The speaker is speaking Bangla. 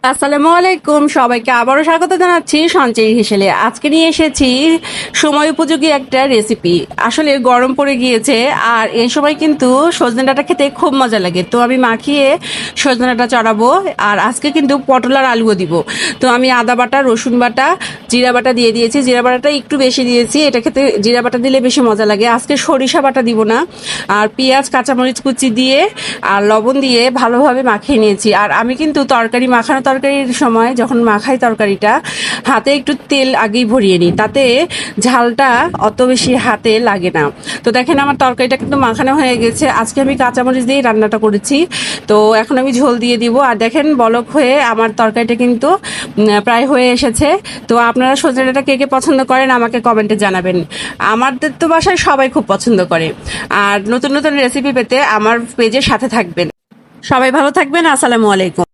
আসসালামু আলাইকুম, সবাইকে আবারও স্বাগত জানাচ্ছি সঞ্চয়ী হিসেবে। আজকে নিয়ে এসেছি সময় উপযোগী একটা রেসিপি। আসলে গরম পড়ে গিয়েছে, আর এই সময় কিন্তু সজনে ডাঁটা খেতে খুব মজা লাগে। তো আমি মাখিয়ে সজনে ডাঁটা চড়াবো। আর আজকে কিন্তু পটল আর আলুও দিব। তো আমি আদা বাটা, রসুন বাটা, জিরা বাটা দিয়ে দিয়েছি। জিরা বাটাটা একটু বেশি দিয়েছি, এটা খেতে জিরা বাটা দিলে বেশি মজা লাগে। আজকে সরিষা বাটা দিব না। আর পেঁয়াজ, কাঁচামরিচ কুচি দিয়ে আর লবণ দিয়ে ভালোভাবে মাখিয়ে নিয়েছি। আর আমি কিন্তু তরকারির সময় যখন মাখাই তরকারিটা, হাতে একটু তেল আগেই ভরিয়ে নিই, তাতে ঝালটা অত বেশি হাতে লাগে না। তো দেখেন আমার তরকারিটা কিন্তু মাখানো হয়ে গেছে। আজকে আমি কাঁচামরিচ দিয়ে রান্নাটা করেছি। তো এখন আমি ঝোল দিয়ে দিব। আর দেখেন বলক হয়ে আমার তরকারিটা কিন্তু প্রায় হয়ে এসেছে। তো আপনারা সজনে ডাঁটা কে কে পছন্দ করেন আমাকে কমেন্টে জানাবেন। আমাদের তো বাসায় সবাই খুব পছন্দ করে। আর নতুন নতুন রেসিপি পেতে আমার পেজের সাথে থাকবেন। সবাই ভালো থাকবেন। আসসালামু আলাইকুম।